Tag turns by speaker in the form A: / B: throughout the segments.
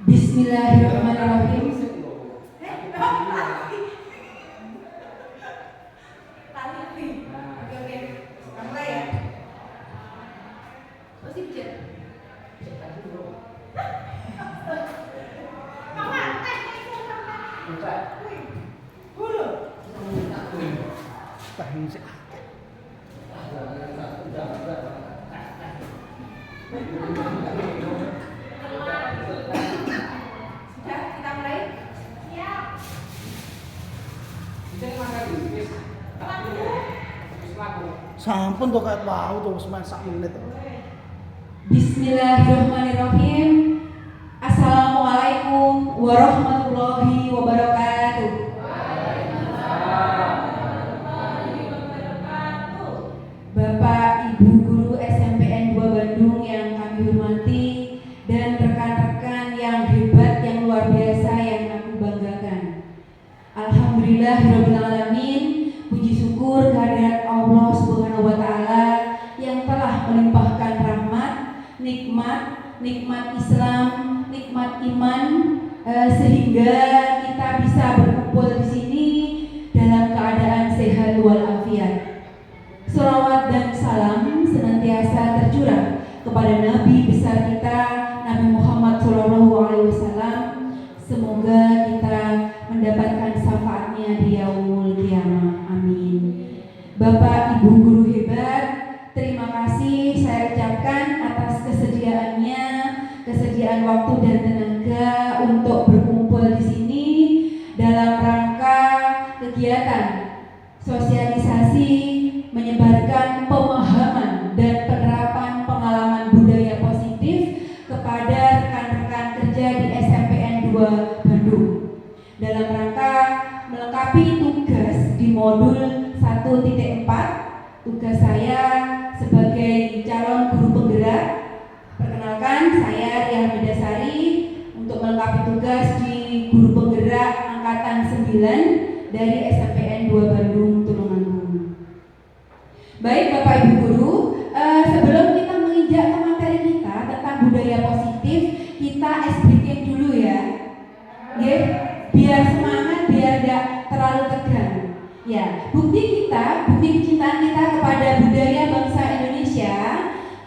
A: Bismillahirrahmanirrahim.
B: Sampun kok kayak wau tuh semen sak menit.
A: Bismillahirrahmanirrahim. Assalamualaikum warahmatullahi wabarakatuh. Bapak Ibu Guru SMPN 2 Bandung yang kami hormati dan rekan-rekan yang hebat, yang luar biasa, yang aku banggakan. Alhamdulillahirabbil alamin. Puji syukur kehadirat Allah Subhanahu wa taala yang telah melimpahkan rahmat, nikmat Islam, nikmat iman, sehingga kita bisa berkumpul di sini dalam keadaan sehat walafiat. Shalawat dan salam senantiasa tercurah kepada Nabi besar kita, Nabi Muhammad SAW. Semoga kita mendapatkan syafaatnya di yaumul qiyamah. Amin. Bapak Ibu guru hebat, terima kasih saya ucapkan atas kesediaan waktu dan tenaga untuk berkumpul di sini dalam rangka kegiatan sosialisasi, menyebarkan pemahaman dan penerapan pengalaman budaya positif kepada rekan-rekan kerja di SMPN 2 Bandung dalam rangka melengkapi tugas di modul 1.4. Tugas saya sebagai calon guru penggerak. Perkenalkan, saya Ria Medasari untuk melengkapi tugas di guru penggerak angkatan 9 dari SMPN 2 Bandung Tulungagung. Baik Bapak Ibu guru, sebelum kita menginjak ke materi kita tentang budaya positif, kita ice breaking dulu ya. Biar semangat, biar gak terlalu tegang. Ya, bukti kecintaan kita kepada budaya bangsa Indonesia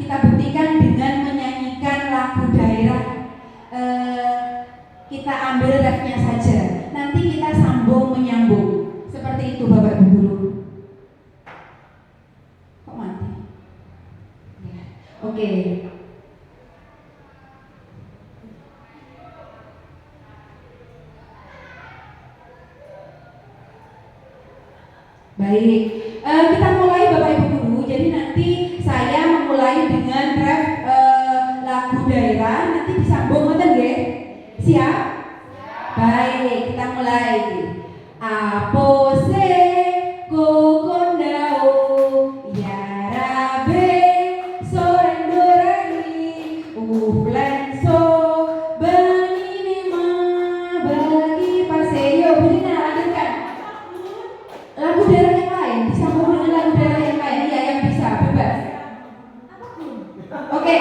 A: kita buktikan dengan menyanyikan lagu daerah. Kita ambil refnya saja, nanti kita sambung menyambung. Seperti itu Bapak Ibu guru. Kok mati? Ya. Oke. Baik, kita mulai Bapak Ibu guru. Jadi nanti saya memulai dengan ref lagu daerah, nanti disambung ngoten nggih? Siap? Baik, kita mulai. Apose kokondao ya rabe sorendorani uflenso benini ma bagi paseyo. Bunyinya lanjutkan. Lagu daerah yang lain, disambung dengan lagu daerah yang lain, ya yang bisa, bebas. Oke.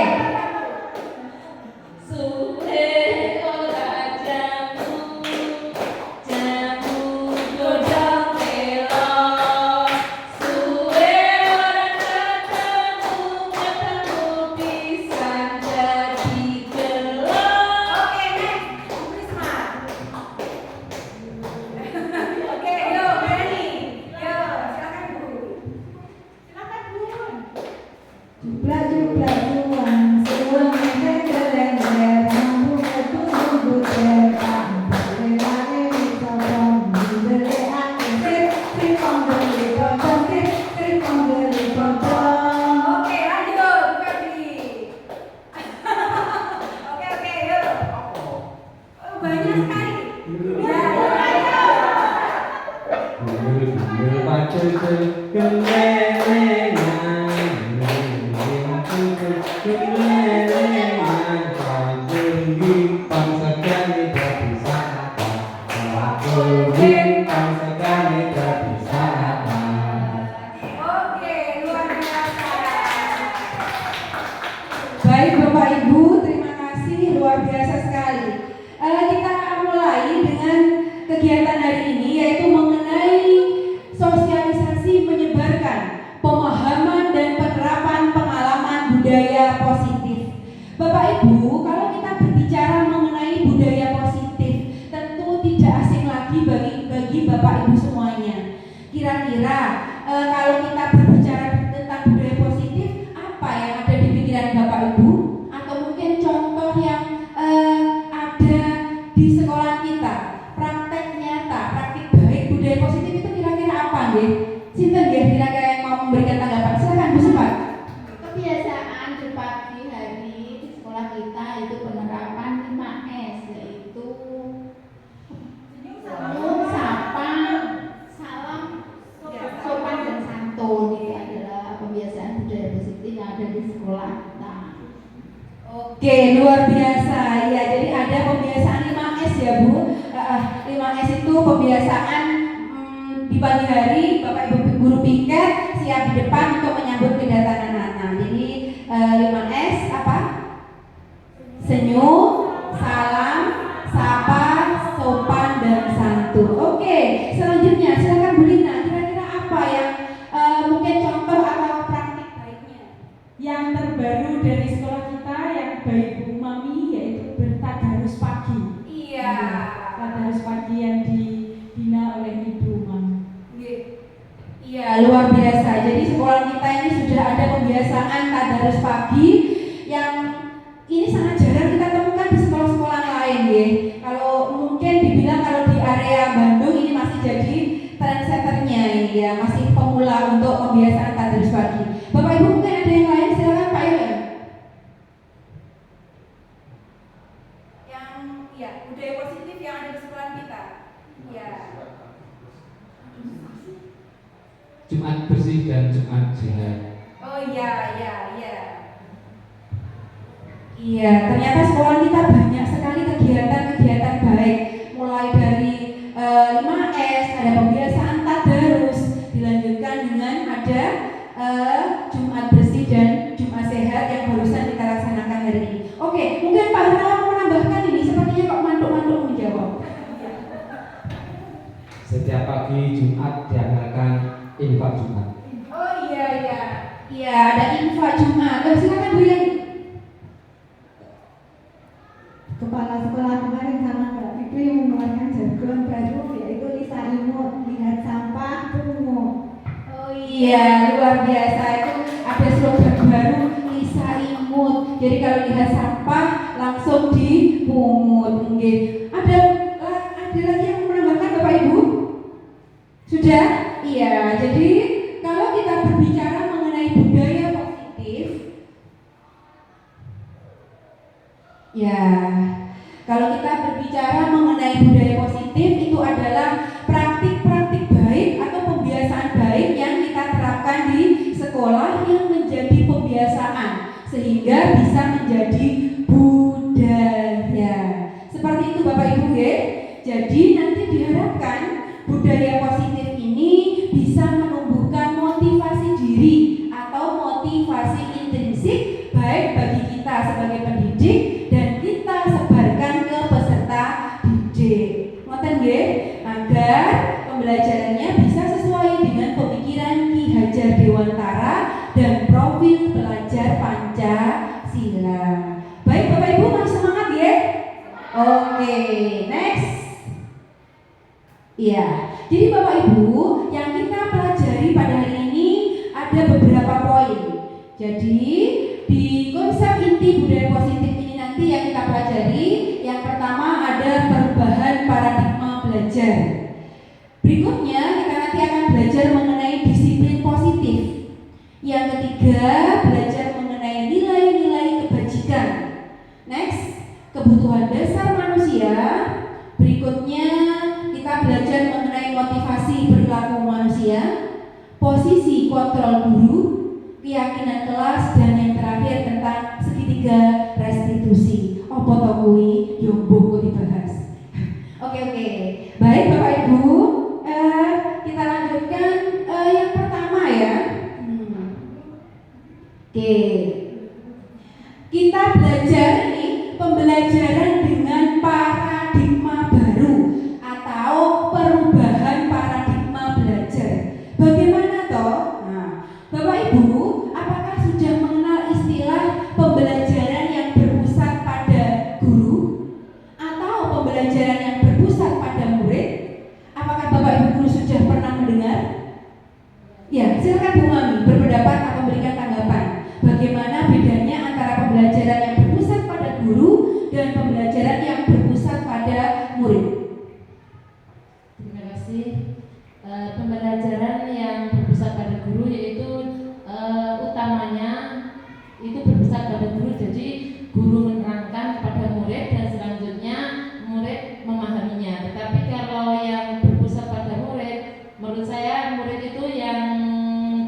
A: Baik Bapak Ibu, terima luar biasa sekali. Kita mulai dengan kegiatan hari ini, yaitu mengenai sosialisasi menyebarkan pemahaman dan penerapan pengalaman budaya positif. Bapak Ibu, kalau kita berbicara mengenai budaya positif, tentu tidak asing lagi bagi Bapak Ibu semuanya. Kira-kira kalau kita berbicara tentang budaya positif, apa yang ada di pikiran Bapak Ibu? Atau mungkin contoh yang ada di sekolah kita, praktek nyata, praktik baik budaya positif itu kira-kira apa nggih? Sinten nggih kira-kira yang mau memberikan tanggapan? Silakan Bu Sempat.
C: Kebiasaan di pagi hari di sekolah kita itu penerapan 5S, yaitu senyum, sapa, salam, sopan dan santun. Itu adalah pembiasaan budaya positif yang ada di sekolah kita.
A: Oke, luar biasa. Ya, jadi ada pembiasaan 5S ya Bu. 5S itu pembiasaan di pagi hari Bapak Ibu guru piket siap di depan untuk menyambut kedatangan anak. Jadi 5S apa? Senyum, salam, sapa, sopan dan santun. Oke, selanjutnya silakan Bu Lina. Kira-kira apa yang mungkin contoh atau praktik baiknya?
D: Yang terbaru dari sekolah kita yang baik Bu Mami, yaitu bertadarus pagi.
A: Iya.
D: Tadarus pagi yang dibina oleh Ibu Mami.
A: Iya, luar biasa. Jadi sekolah kita ini sudah ada pembiasaan tadarus pagi yang ini sangat jarang kita temukan di sekolah-sekolah lain ya. Kalau mungkin dibilang kalau di area Bandung ini masih jadi trendsetternya ini ya, masih pemula untuk pembiasaan tadarus pagi. Bapak Ibu mungkin ada yang lain, silakan Pak Ilham. Yang ya budaya positif yang ada di sekolah kita. Ya.
E: Jumat bersih dan Jumat sehat.
A: Oh iya, iya, iya. Iya, ternyata sekolah kita banyak sekali kegiatan-kegiatan baik. Mulai dari 5S, ada pembiasaan tadarus, dilanjutkan dengan ada Jumat bersih dan Jumat sehat yang barusan kita laksanakan hari ini. Oke, mungkin Pak Hermawan mau menambahkan ini, sepertinya kok mantuk-mantuk menjawab.
E: Setiap pagi Jumat diadakan infak Jumat.
A: Oh iya, iya. Iya, ada infak Jumat. Silakan Bu Yani.
F: Kepala sekolah kemarin sama Mbak Pipi yang mengeluarkan jargon baru, yaitu Lisa Imut, lihat sampah pungut.
A: Oh iya, luar biasa. Itu ada slogan baru Lisa Imut. Jadi kalau lihat sampah langsung dipungut. Ada lagi yang menambahkan Bapak Ibu? Sudah? Iya. Jadi kalau kita berbicara mengenai budaya positif, ya, kalau kita berbicara mengenai budaya positif itu adalah praktik-praktik baik atau pembiasaan baik yang kita terapkan di sekolah yang menjadi pembiasaan sehingga bisa menjadi budaya. Seperti itu Bapak Ibu ya. Jadi nanti diharapkan budaya positif ini bisa menumbuhkan motivasi diri atau motivasi intrinsik baik bagi kita sebagai pendidik dan kita sebarkan ke peserta didik. Ngoten nggih, agar pembelajarannya bisa sesuai dengan pemikiran Ki Hajar Dewantara dan profil pelajar Pancasila. Baik Bapak Ibu, masih semangat ya? Oke, next. Iya, jadi Bapak Ibu yang kita pelajari pada hari ini ada beberapa poin. Jadi di konsep inti budaya positif ini nanti yang kita pelajari, yang pertama ada perubahan paradigma belajar. Berikutnya kita nanti akan belajar mengenai disiplin positif. Yang ketiga belajar mengenai nilai-nilai kebajikan. Next, kebutuhan dasar manusia. Berikutnya kita belajar mengenai motivasi perilaku manusia, posisi kontrol guru, keyakinan kelas, dan yang terakhir tentang segitiga restitusi. Apa to kuwi yo mbok dibahas. Oke. Baik Bapak Ibu, kita lanjutkan yang pertama ya. Oke. Kita belajar ini pembelajaran dengan paradigma baru atau perubahan paradigma belajar. Bagaimana toh? Nah, Bapak Ibu, apakah sudah mengenal istilah pembelajaran yang berpusat pada guru atau pembelajaran yang berpusat pada murid? Apakah Bapak Ibu guru sudah pernah mendengar? Ya, silakan Bu Mami berpendapat atau memberikan tanggapan. Bagaimana bedanya antara pembelajaran yang berpusat pada guru dan pembelajaran yang berpusat pada murid?
G: Terima kasih. Pembelajaran yang berpusat pada guru yaitu utamanya itu berpusat pada guru. Jadi guru menerangkan kepada murid dan selanjutnya murid memahaminya. Tetapi kalau yang berpusat pada murid, menurut saya murid itu yang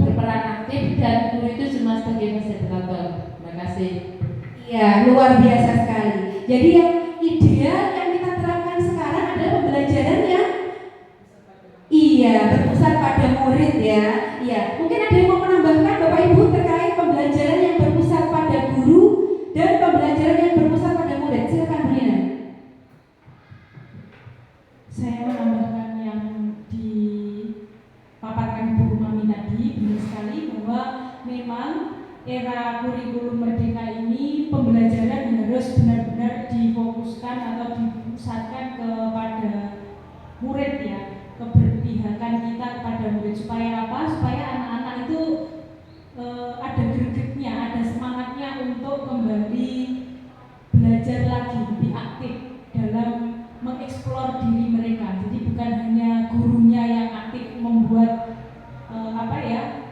G: berperan aktif dan guru itu cuma sebagai fasilitator. Terima kasih.
A: Iya, luar biasa sekali. Jadi yang ideal yang kita terapkan sekarang adalah pembelajaran yang berpusat pada murid ya. Iya, mungkin ada yang mau menambahkan Bapak Ibu terkait pembelajaran yang berpusat pada guru dan pembelajaran yang berpusat pada murid. Silakan Bu Nina.
D: Saya menambahkan yang dipaparkan Bu Mami tadi, benar sekali bahwa memang era kurikulum merdeka ini pembelajaran harus benar-benar difokuskan atau dipusatkan kepada murid ya, keberpihakan kita kepada murid. Supaya apa? Supaya anak-anak itu ada gregetnya, ada semangatnya untuk kembali belajar lagi, lebih aktif dalam mengeksplor diri mereka. Jadi bukan hanya gurunya yang aktif membuat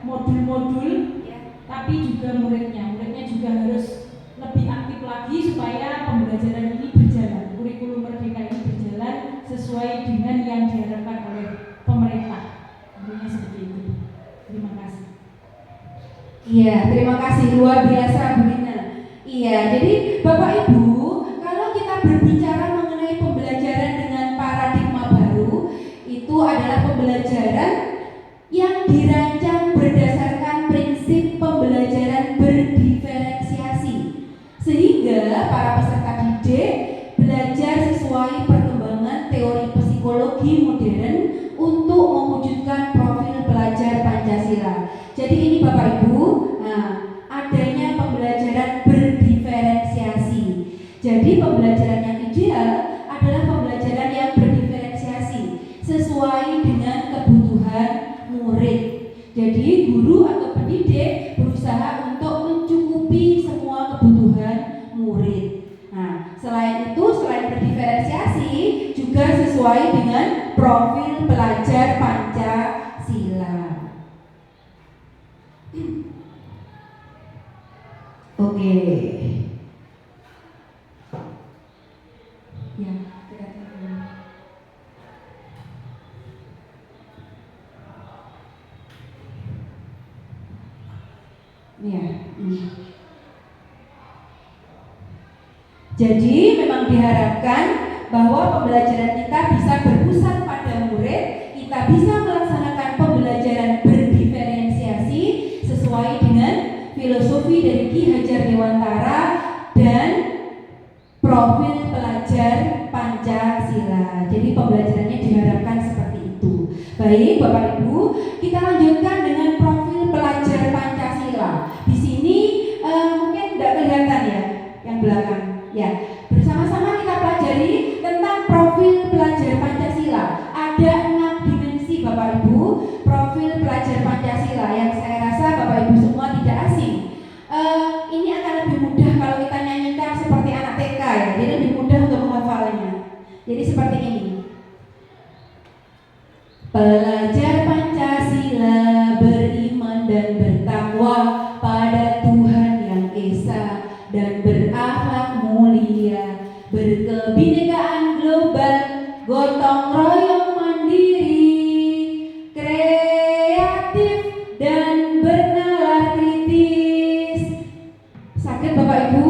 D: modul-modul, tapi juga muridnya juga harus lebih aktif lagi supaya pembelajaran ini berjalan, kurikulum merdeka ini berjalan sesuai dengan yang diharapkan oleh pemerintah. Tentunya seperti itu. Terima kasih.
A: Iya, terima kasih, luar biasa Bu Nina. Iya, jadi Bapak Ibu, kalau kita berbicara mengenai pembelajaran dengan paradigma baru, itu adalah pembelajaran yang dirancang berdasarkan prinsip pembelajaran berdiferensiasi, sehingga para peserta didik belajar sesuai perkembangan teori psikologi modern untuk mewujudkan profil pelajar Pancasila. Jadi ini Bapak Ibu, adanya pembelajaran berdiferensiasi. Jadi pembelajaran yang ideal adalah pembelajaran yang berdiferensiasi sesuai dengan kebutuhan murid. Jadi guru atau pendidik berusaha untuk mencukupi semua kebutuhan murid. Nah, selain itu, selain berdiferensiasi, juga sesuai dengan profil pelajar Pancasila. Oke. Ya, ya. Jadi memang diharapkan bahwa pembelajaran kita bisa berpusat pada murid, kita bisa melaksanakan pembelajaran berdiferensiasi sesuai dengan filosofi dari Ki Hajar Dewantara dan profil pelajar Pancasila. Jadi pembelajarannya diharapkan seperti itu. Baik Bapak Ibu, kita lanjutkan dengan profil pelajar Pancasila. Di sini mungkin tidak kelihatan ya yang belakang. Ya, bersama-sama kita pelajari tentang profil pelajar Pancasila. Ada 6 dimensi Bapak Ibu profil pelajar Pancasila yang saya rasa Bapak Ibu semua tidak asing. Ini akan lebih mudah kalau kita nyanyikan seperti anak TK ya, jadi lebih mudah untuk menghafalnya. Jadi seperti ini. Pelajar Pancasila beriman dan bertakwa pada Tuhan Yang Esa dan berakhlak mulia, berkebinekaan global, gotong royong mandiri, kreatif dan bernalar kritis. Sakit Bapak Ibu?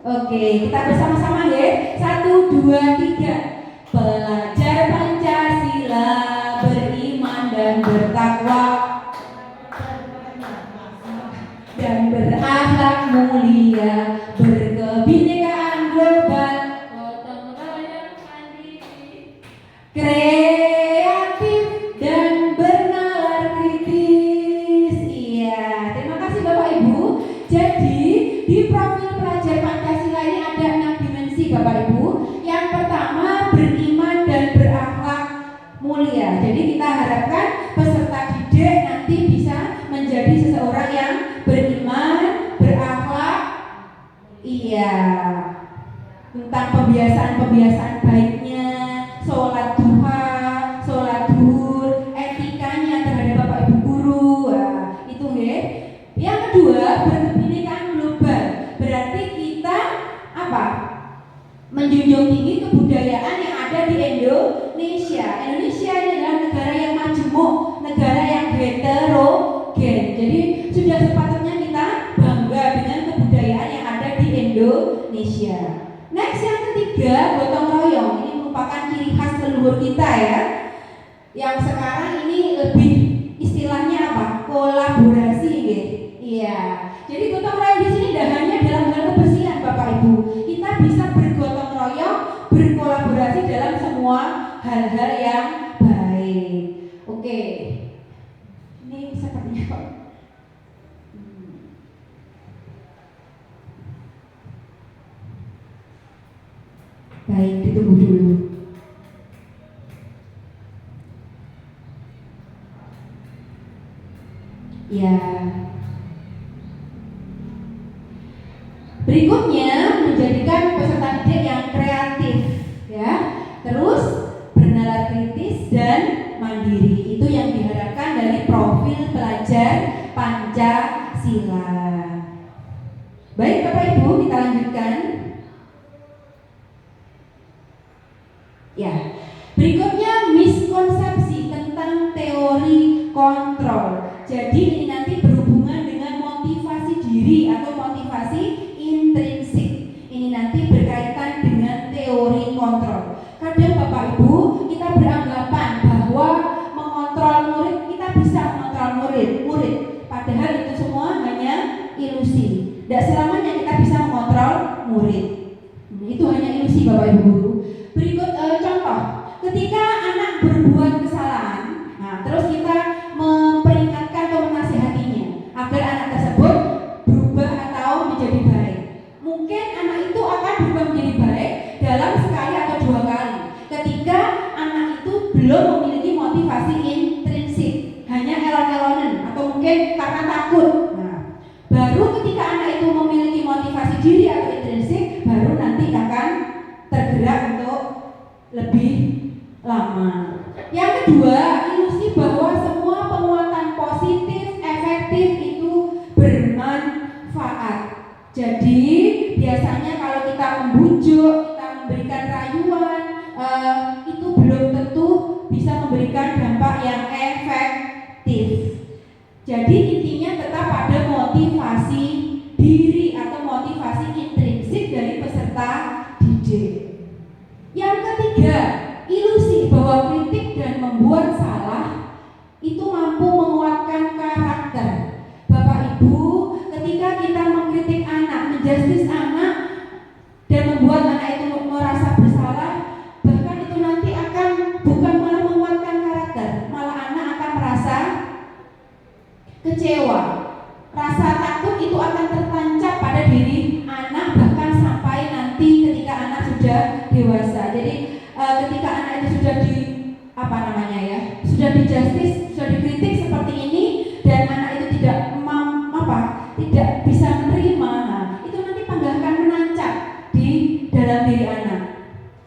A: Oke, kita bersama-sama ya. 1, 2, 3. Pelajar Pancasila beriman dan bertakwa dan berakhlak mulia, berkebinekaan global, pelajar Pancasila ini ada 6 dimensi Bapak Ibu. Yang pertama, beriman dan berakhlak mulia. Jadi kita harapkan peserta didik nanti bisa menjadi seseorang yang beriman, berakhlak, tentang pembiasaan-pembiasaan baiknya, sholat duha, sholat duhur, etikanya terhadap Bapak Ibu guru, itu ya. Yang kedua, berkebinekaan global. Berarti kita menjunjung tinggi kebudayaan yang ada di Indonesia. Indonesia ini adalah negara yang majemuk, negara yang heterogen. Jadi sudah sepatutnya kita bangga dengan kebudayaan yang ada di Indonesia. Next, yang ketiga, gotong royong. Ini merupakan ciri khas leluhur kita ya. Yang sekarang ini lebih istilahnya kolaborasi gitu. Iya. Jadi gotong royong di sini tidak hanya dalam hal kebersihan Bapak Ibu. Kita bisa bergotong royong, berkolaborasi dalam semua hal-hal yang baik. Oke. Ini sepertinya kok. Baik, ditunggu dulu. Ya. Berikutnya, menjadikan peserta didik yang kreatif, ya. Terus bernalar kritis dan mandiri. Itu yang diharapkan dari profil pelajar Pancasila. Baik Bapak Ibu, kita lanjutkan. Ya. Berikutnya, miskonsepsi tentang teori kontrol. Jadi ini nanti berhubungan dengan motivasi diri atau motivasi intrinsik. Ini nanti berkaitan dengan teori kontrol. Kadang Bapak Ibu kita beranggapan bahwa mengontrol murid, kita bisa mengontrol murid. Padahal itu semua hanya ilusi. Tidak selamanya kita bisa mengontrol murid. Itu hanya ilusi Bapak Ibu guru. Berikut contoh, ketika anak berbuat kesalahan, terus kita memperingatkan atau menasihatinya agar anak tersebut berubah atau menjadi baik. Mungkin anak itu akan berubah menjadi baik dalam sekali atau 2 kali. Ketika anak itu belum memiliki motivasi intrinsik, hanya elon-elonan atau mungkin karena takut. Baru ketika anak itu memiliki motivasi diri atau intrinsik, baru nanti akan tergerak untuk lebih lama. Yang kedua, ilusi bahwa semua penguatan positif, efektif itu bermanfaat. Jadi biasanya kalau kita membujuk, kita memberikan rayuan, itu belum tentu bisa memberikan dampak yang efektif. Jadi intinya tetap ada motivasi diri atau motivasi intrinsik dari peserta didik. Yang ketiga, ilusi bahwa kritik dan membuat salah itu mampu menguatkan karakter. Bapak Ibu, ketika kita mengkritik anak, menjustis anak dan membuat anak itu merasa bersalah, bahkan itu nanti akan bukan malah menguatkan karakter, malah anak akan merasa kecewa. Rasa takut itu akan tertancap pada diri anak, bahkan sampai nanti ketika anak sudah dewasa. Jadi ketika anak itu sudah sudah dijustis, sudah dikritik seperti ini dan anak itu tidak bisa menerima, itu nanti pasti akan menancap di dalam diri anak.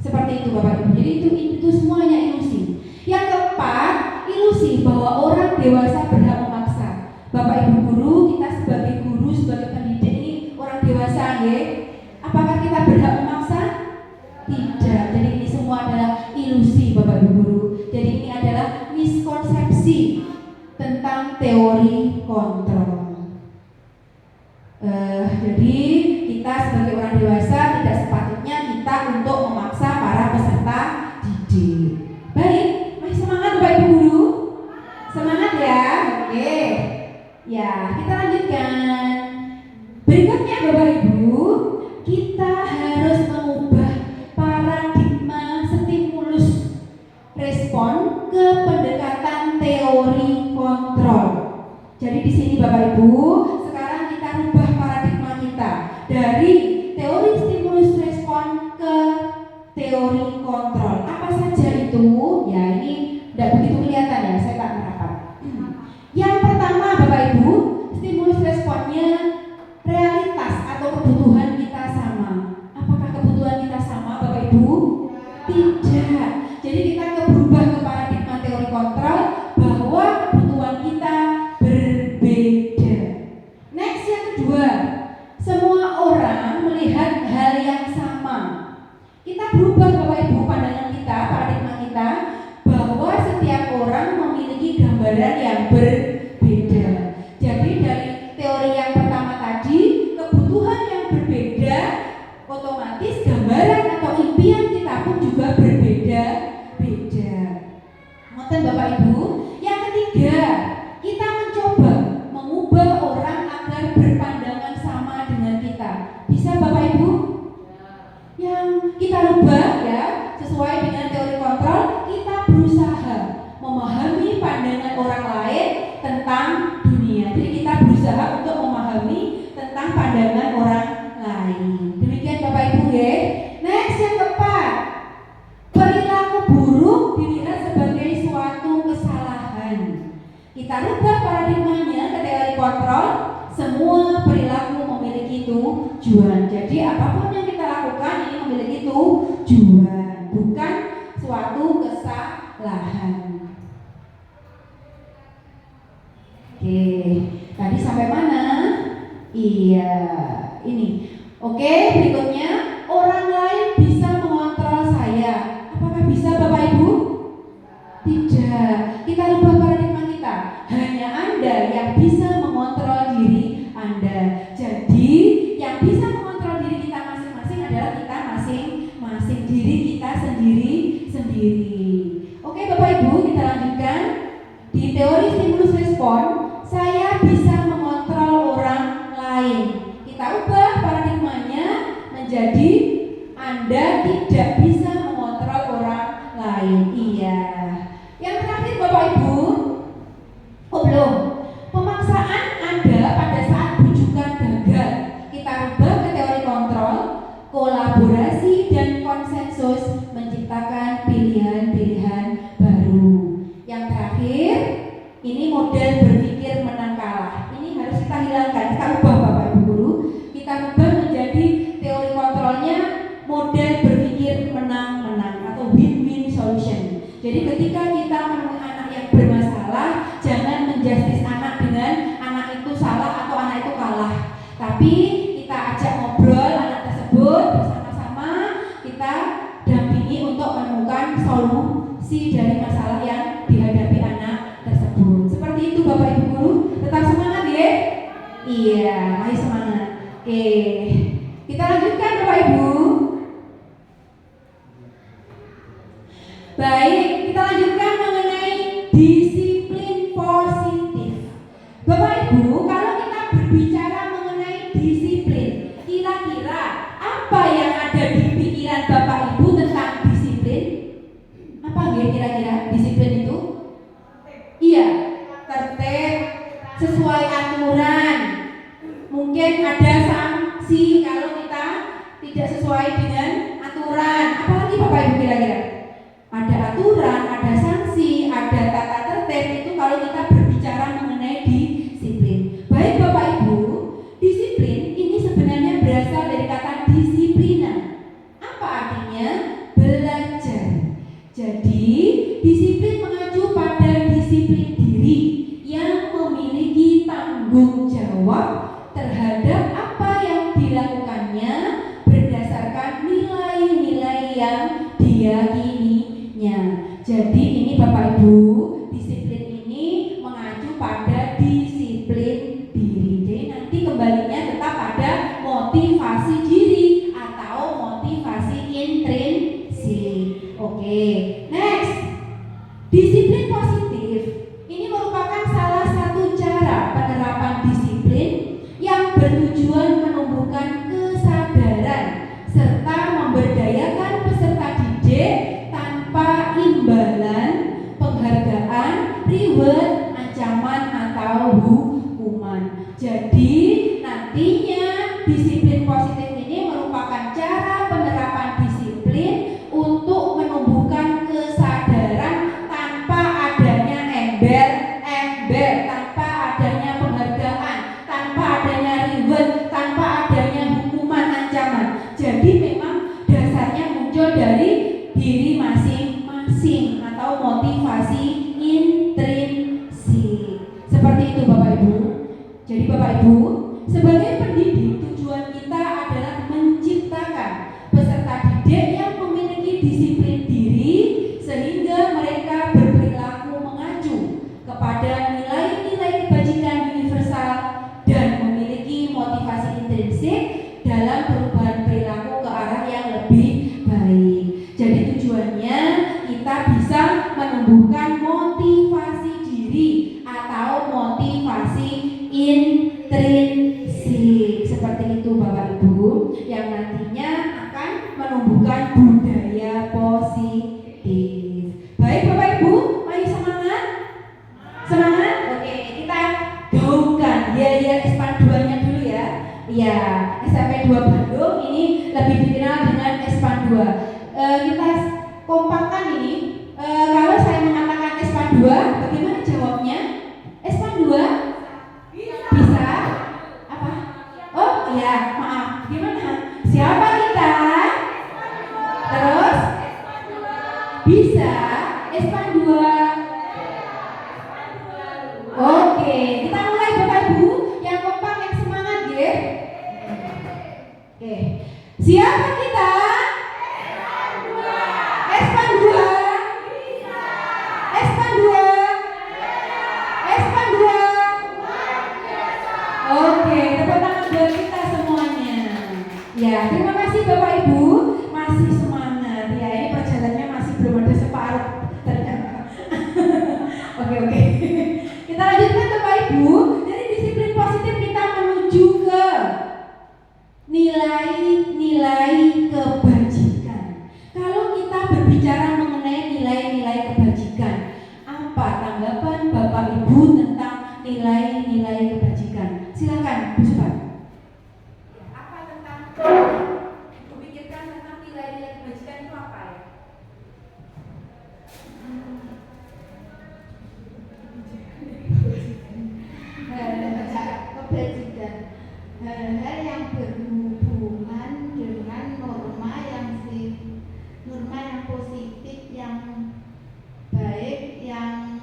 A: Seperti itu Bapak Ibu. Jadi itu semuanya ilusi. Yang keempat, ilusi bahwa orang dewasa berhak memaksa. Bapak Ibu guru, kita sebagai guru, sebagai pendidik ini orang dewasa, ya. Apakah kita berhak memaksa? Tidak. Jadi ini semua adalah ilusi Bapak Ibu guru. Jadi ini adalah miskonsepsi tentang teori kontrol. Jadi kita sebagai orang dewasa tidak sepatutnya kita untuk memaksa para peserta didik. Baik, masih semangat Bapak Ibu guru? Semangat ya? Oke. Ya, kita lanjutkan. Berikutnya Bapak Ibu, kita harus mengubah paradigma stimulus respon ke pendekatan teori kontrol. Jadi di sini Bapak Ibu, sekarang kita rubah paradigma kita dari teori stimulus respon ke teori kontrol. Apa saja itu? Ya ini tidak begitu kelihatan ya, saya tak merapat. Yang pertama Bapak Ibu, stimulus responnya realitas atau kebutuhan kita sama. Apakah kebutuhan kita sama Bapak Ibu? Tidak. Jadi kita berubah ke paradigma teori kontrol bahwa kebutuhan kita berbeda. Next, yang kedua, semua orang melihat hal yang sama. Kita berubah Bapak Ibu pandangan kita, paradigma kita bahwa setiap orang memiliki gambaran yang berbeda. Jadi dari teori yang pertama tadi, kebutuhan yang berbeda, otomatis gambaran atau impian kita pun juga berbeda-beda. Ngoten Bapak Ibu. Yang ketiga, kita mencoba mengubah orang agar berpandangan sama dengan kita. Bisa Bapak Ibu? Yang kita rubah ya, sesuai dengan teori kontrol, kita berusaha memahami pandangan orang lain tentang dunia. Jadi kita berusaha untuk memahami tentang pandangan orang lain. Demikian Bapak Ibu ya. Next, yang keempat, perilaku buruk dilihat sebagai suatu kesalahan. Kita rubah paradigmanya ke teori kontrol. Semua perilaku memiliki tujuan. Jadi apapun yang kita lakukan ini memiliki tujuan, bukan suatu kesalahan. Oke, tadi sampai mana? Iya, ini. Oke, berikutnya, orang lain bisa mengontrol saya. Apakah bisa Bapak Ibu? Tidak. Kita rubah paradigma kita. Hanya Anda yang bisa mengontrol diri Anda. Jadi, yang bisa mengontrol diri kita masing-masing adalah kita masing-masing, diri kita sendiri-sendiri. Oke Bapak Ibu, kita lanjutkan. Di teori stimulus respon, saya bisa mengontrol orang lain. Kita ubah paradigmanya menjadi Anda tidak bisa mengontrol orang lain. Iya. Yang terakhir Bapak Ibu, belum. Pemaksaan Anda pada saat bujukan gagal. Kita ubah ke teori kontrol, kolaborasi dan konsensus menciptakan pilihan-pilihan baru. Yang terakhir, ini model berpikir menang kalah. Ini harus kita hilangkan, kita ubah Bapak Ibu Guru. Kita ubah menjadi teori kontrolnya model berpikir menang-menang atau win-win solution. Jadi ketika kita menemui anak yang bermasalah, jangan menjustis anak dengan anak itu salah atau anak itu kalah. Tapi kita ajak ngobrol anak tersebut bersama-sama, kita dampingi untuk menemukan solusi dari masalah yang dihadapi anak tersebut. Seperti itu Bapak Ibu Guru, tetap semangat ya. Iya, masih semangat. Oke, kita lanjutkan Bapak Ibu. Baik, kita lanjutkan mengenai disiplin positif. Bapak Ibu, kalau kita berbicara mengenai disiplin, kira-kira apa yang ada di pikiran Bapak Ibu tentang disiplin? Apa kira-kira disiplin itu? Iya, tertib, sesuai aturan. Mungkin ada sanksi kalau kita tidak sesuai dengan aturan. Apalagi Bapak Ibu kira-kira? Ada aturan, ada sanksi, ada tata tertib. Itu kalau kita berbicara mengenai disiplin. Baik Bapak Ibu, disiplin ini sebenarnya berasal dari kata disiplina. Apa artinya? Belajar. Jadi disiplin mengacu pada disiplin diri yang memiliki tanggung jawab terhadap apa yang dilakukannya berdasarkan nilai-nilai yang diyakininya. Jadi ini Bapak Ibu, disiplin ini mengacu pada disiplin diri. Jadi nanti kembalinya tetap pada motivasi diri atau motivasi intrinsik. Oke, next, disiplin positif. Ini merupakan salah satu cara penerapan disiplin yang bertujuan menumbuhkan kesadaran serta memberdayakan peserta didik tanpa imbalan, penghargaan Jadi memang dasarnya muncul dari diri masing-masing atau motivasi intrinsik. Seperti itu Bapak Ibu. Jadi Bapak Ibu, sebagai pendidik tujuan kita adalah menciptakan peserta didik yang memiliki disiplin diri sehingga mereka berperilaku mengacu kepada nilai-nilai kebajikan universal dan memiliki motivasi intrinsik dalam perubahan perilaku ke arah yang lebih baik. Jadi tujuannya kita bisa menumbuhkan motivasi diri atau motivasi intrinsik. Seperti itu Bapak Ibu, yang nantinya akan menumbuhkan budaya positif. Baik Bapak Ibu, ayo semangat. Semangat? Oke, kita gaungkan yel-yel Espan 2-nya dulu ya. Iya, SMP 2 Bandung ini lebih dikenal dengan Espan 2. Kita kompakkan ini. Kalau saya mengatakan Espan 2, bagaimana jawabnya? Espan 2? Bisa? Apa? Oh iya, maaf. Gimana? Siapa kita? Terus? Bisa? Espan 2? Oke, kita mulai Bapak Ibu. Yang kompak, yang semangat ya. Oke, siapa kita? Espan 2. Espan 2. Espan 2. Oke, tepuk tangan buat kita semuanya. Ya, terima kasih Bapak Ibu. Masih semangat ya, ini perjalanannya masih belum ada separuh ternyata. Oke. Kita lanjutkan Bapak Ibu. Dari disiplin positif kita menuju ke nilai-nilai kebajikan. Kalau kita berbicara mengenai nilai-nilai kebajikan, apa tanggapan Bapak Ibu tentang nilai-nilai kebajikan? Silakan, Bu Supan. Apa tentang memikirkan tentang nilai-nilai kebajikan itu apa ya?
C: Kebajikan hal-hal yang berhubungan dengan norma yang positif, yang baik, yang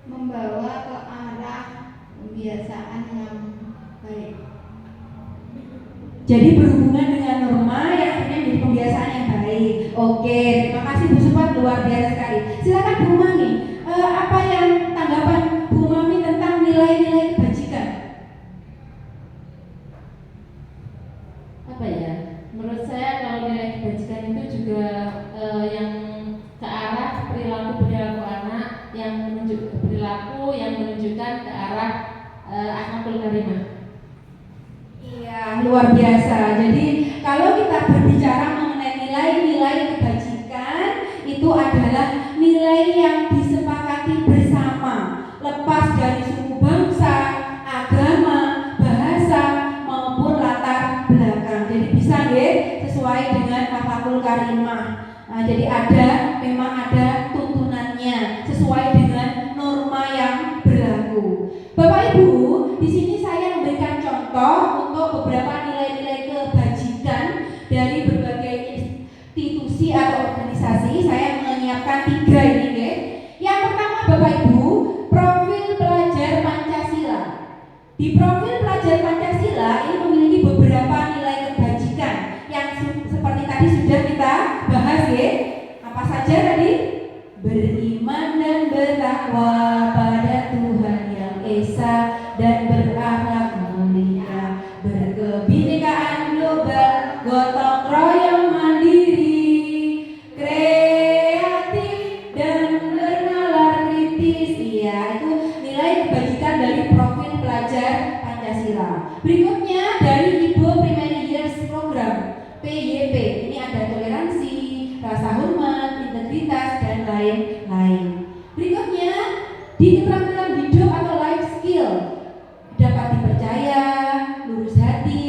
C: membawa ke arah pembiasaan yang baik.
A: Jadi berhubungan dengan norma yang akhirnya menjadi pembiasaan yang baik. Oke, terima kasih Bu Supat, luar biasa sekali. Silakan Bu Mami, apa yang tanggapan Bu Mami tentang nilai-nilai kebajikan?
G: Apa ya? Menurut saya kalau nilai kebajikan itu juga yang ke arah perilaku anak yang menunjukkan ke arah akhlakul karimah.
A: Iya, luar biasa. Jadi kalau kita berbicara mengenai nilai-nilai kebajikan, itu adalah nilai yang disepakati bersama, lepas dari suku bangsa, agama, bahasa maupun latar belakang. Jadi bisa ya sesuai dengan akhlakul karimah. Nah, jadi memang ada tuntunannya sesuai dengan norma yang berlaku. Bapak Ibu, di sini saya memberikan contoh untuk beberapa nilai-nilai kebajikan dari berbagai institusi atau organisasi. Saya menyiapkan 3 ini, ya. Yang pertama Bapak Ibu, profil pelajar Pancasila. Di profil pelajar Pancasila ini memiliki beberapa nilai kebajikan yang seperti tadi sudah kita bahas, ya. Apa saja tadi? Beriman dan bertakwa pada Tuhan yang Esa dan berakhlak mulia, berkebinekaan global, gotong royong mandiri, kreatif dan bernalar kritis. Iya, itu nilai kebajikan dari profil pelajar Pancasila. Berikutnya dari Ibu Primary Years Program PYP. Ini ada toleransi, rasa hormat, integritas dan lain-lain. Berikutnya di keterampilan hidup atau life skill, dapat dipercaya, lurus hati,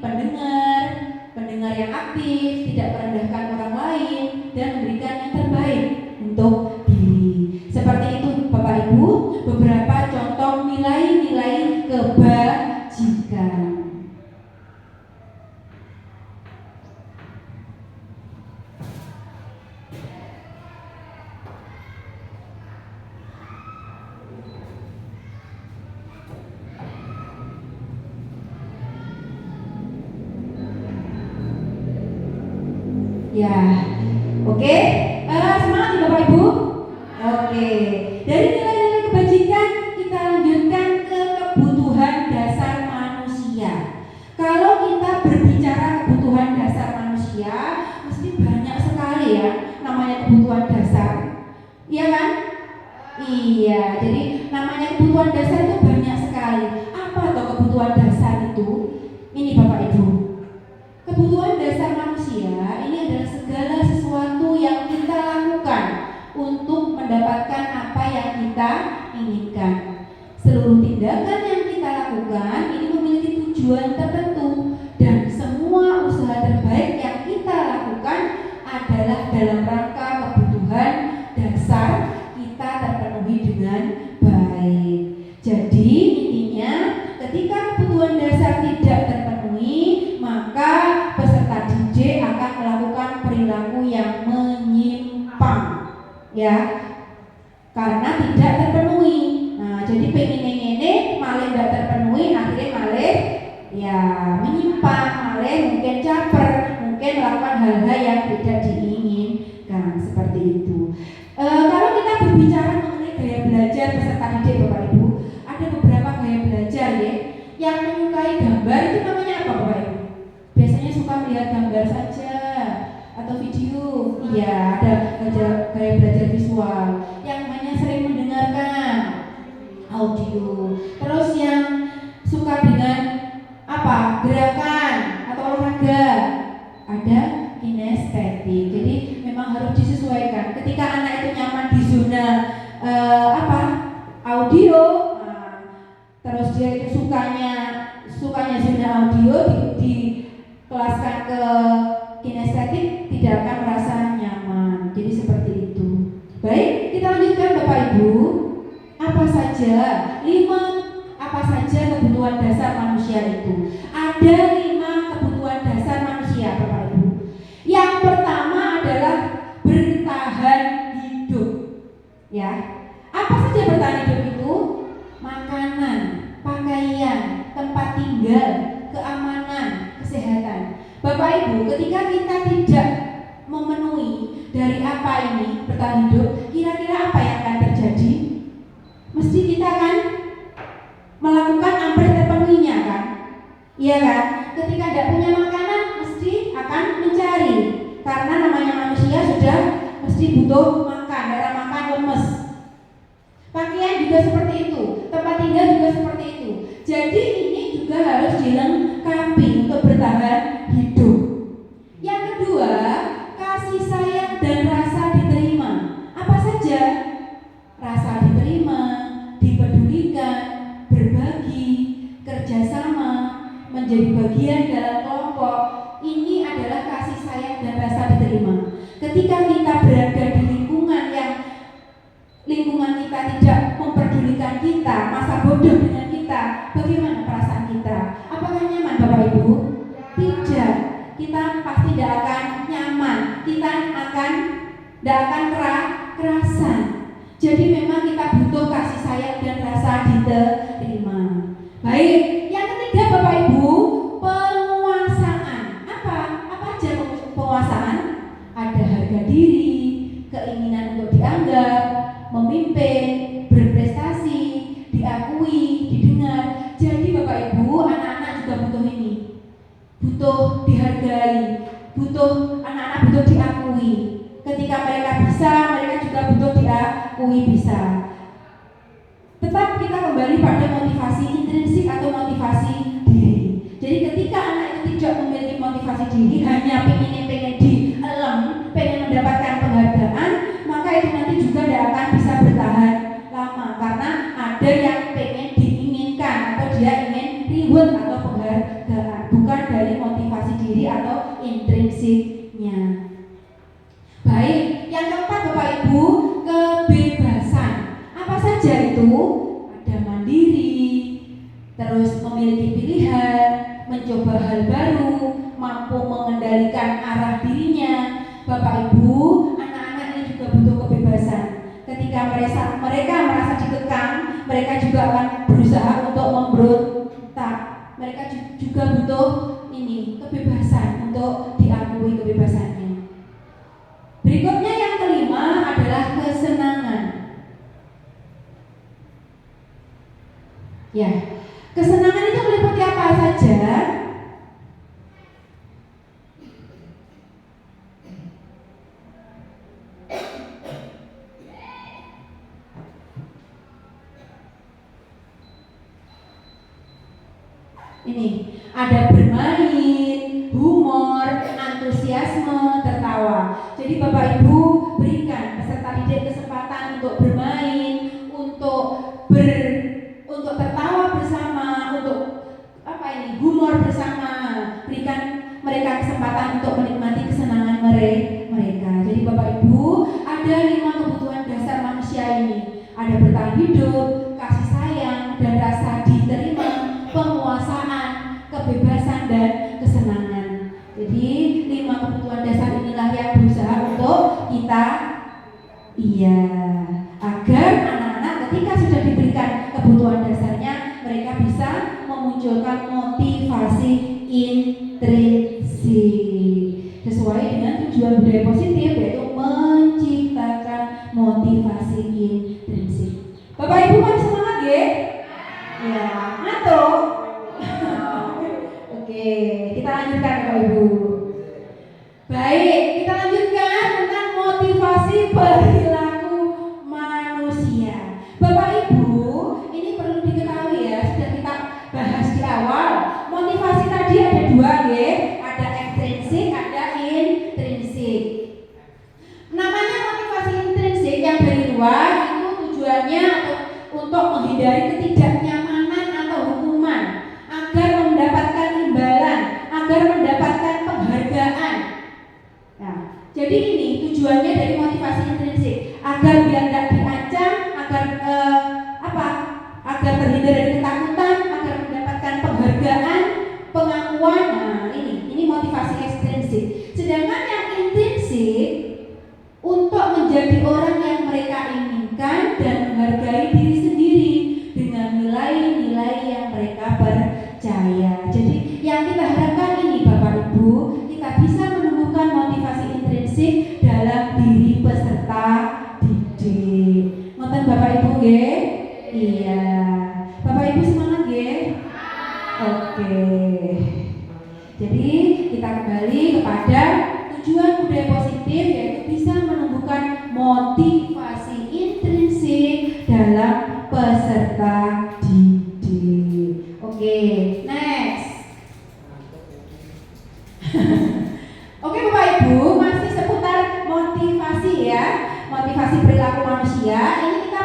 A: pendengar yang aktif, tidak merendahkan orang lain dan memberikan yang terbaik untuk diri. Seperti itu Bapak Ibu, beberapa contoh nilai-nilai kebajikan. Ya, oke. Semangat ya Bapak Ibu. Oke. Dari nilai-nilai kebajikan kita lanjutkan ke kebutuhan dasar manusia. Kalau kita berbicara kebutuhan dasar manusia, mesti banyak sekali ya namanya kebutuhan dasar. Iya kan? Iya. Jadi namanya kebutuhan dasar itu banyak sekali. Apa tuh kebutuhan dasar itu? Ini Bapak Ibu. Kebutuhan dasar manusia ini adalah segala sesuatu yang kita lakukan untuk mendapatkan apa yang kita inginkan. Seluruh tindakan yang kita lakukan ini memiliki tujuan tertentu dan semua usaha terbaik yang kita lakukan adalah dalam rangka kebutuhan dasar kita terpenuhi dengan baik. Jadi intinya ketika kebutuhan dasar tidak terpenuhi, maka peserta didik akan melakukan perilaku yang menyimpang, ya, karena tidak terpenuhi. Nah, jadi pengen ini malah tidak terpenuhi, akhirnya malah ya menyimpang, malah mungkin caper, mungkin melakukan hal-hal yang tidak diinginkan seperti itu. Kalau kita berbicara mengenai gaya belajar peserta didik Bapak Ibu, ada beberapa gaya belajar ya. Yang menyukai gambar itu namanya apa Bapak Ibu? Biasanya suka melihat gambar saja atau video. Iya, ada gaya belajar visual. Yang hanya sering mendengarkan audio. Terus yang suka dengan apa? Gerakan atau olahraga. Ada kinestetik. Jadi memang harus disesuaikan. Ketika anak itu nyaman di zona audio, terus dia itu sukanya zona audio dikelaskan ke kinestetik, tidak akan merasa nyaman. Jadi seperti itu. Baik, kita lanjutkan Bapak Ibu. Apa saja kebutuhan dasar manusia itu? Ada 5 kebutuhan dasar manusia Bapak Ibu. Yang pertama adalah bertahan hidup. Ya. Apa saja bertahan hidup itu? Makanan, pakaian, tempat tinggal, keamanan, kesehatan. Bapak Ibu, ketika kita tidak memenuhi dari apa ini bertahan hidup, kira-kira apa yang akan terjadi? Mesti kita akan melakukan hampir terpenuhinya kan? Iya kan? Ketika tidak punya makanan, mesti akan mencari. Karena namanya manusia sudah mesti butuh makan, darah makan lemes. Pakaian juga seperti itu, tempat tinggal juga seperti itu. Jadi ini juga harus dilengkapi untuk bertahan hidup. Yang kedua, kasih sayang dan rasa diterima. Apa saja? Rasa diterima, dipedulikan, berbagi, kerjasama, menjadi bagian dalam kelompok. Ini adalah kasih sayang dan rasa diterima. Ketika kita berada di lingkungan kita tidak memperdulikan kita, masa bodoh dengan kita, bagaimana perasaan kita? Apakah nyaman Bapak Ibu? Tidak. Kita pasti tidak akan nyaman. Kita tidak akan kerasan. Jadi memang kita butuh kasih sayang dan rasa diterima. Baik, yang ketiga Bapak Ibu, penguasaan. Apa aja penguasaan? Ada harga diri, keinginan untuk dianggap, memimpin, berprestasi, diakui, didengar. Jadi Bapak Ibu, anak-anak juga butuh ini. Butuh dihargai, anak-anak butuh diakui. Ketika mereka bisa, mereka juga butuh diakui bisa. Tetap kita kembali pada motivasi intrinsik atau motivasi diri. Jadi ketika anak itu tidak memiliki motivasi diri, hanya pengen dielem, pengen mendapatkan penghargaan, maka itu nanti juga tidak akan bisa bertahan lama, karena ada yang pengen diinginkan atau dia ingin reward atau penghargaan, bukan dari motivasi diri atau intrinsiknya. Baik, yang keempat Bapak Ibu, kebebasan. Apa saja itu? Ada mandiri, terus memiliki pilihan, mencoba hal baru, mampu mengendalikan arah dirinya. Bapak Ibu, anak-anak ini juga butuh kebebasan. Ketika mereka merasa dikekang, mereka juga akan berusaha untuk memberontak. Mereka juga butuh ini kebebasan untuk diakui kebebasannya. Ya, kesenangan itu meliputi apa saja? Ini ada bermain, humor, antusiasme, tertawa. Jadi Bapak Ibu berikan peserta didik kesempatan untuk bermain, untuk tertawa bersama, untuk humor bersama. Berikan mereka kesempatan untuk menikmati kesenangan mereka. Jadi Bapak Ibu, ada 5 kebutuhan dasar manusia ini. Ada bertahan hidup, kasih sayang, dan rasa diterima, penguasaan, kebebasan, dan kesenangan. Jadi 5 kebutuhan dasar inilah yang berusaha untuk kita agar anak-anak ketika sudah diberikan kebutuhan dasarnya, mereka bisa memunculkan motivasi intrinsik sesuai dengan tujuan budaya positif, yaitu menciptakan motivasi intrinsik. Bapak Ibu masih semangat ya? Ya, ngantuk. Oke, kita lanjutkan Bapak Ibu. Baik, kita lanjutkan tentang motivasi perilaku manusia. Bapak Ibu, ini perlu diketahui ya, sudah kita bahas di awal. Motivasi tadi ada 2 ya, ada ekstrinsik, ada intrinsik. Namanya motivasi intrinsik yang dari luar itu tujuannya untuk menghindari ketidaknyamanan atau hukuman, agar mendapatkan imbalan, agar mendapatkan penghargaan. Nah, jadi ini tujuannya dari motivasi intrinsik, agar biar tidak diancam, agar terhindar dari ketakutan, agar mendapatkan penghargaan, pengakuan. Nah, ini motivasi ekstrinsik. Sedangkan yang intrinsik untuk menjadi orang yang mereka inginkan dan menghargai diri sendiri dengan nilai-nilai yang mereka percaya. Jadi yang kita harapkan ini Bapak Ibu, kita bisa menemukan motivasi intrinsik dalam diri peserta didik. Ngoten Bapak Ibu nggih? Iya. Bapak Ibu semangat nggih? Oke. Jadi kita kembali kepada tujuan budaya positif, yaitu bisa menumbuhkan motivasi intrinsik dalam peserta didik. Oke, next. Oke Bapak Ibu, masih seputar motivasi ya, motivasi perilaku manusia. Ini kita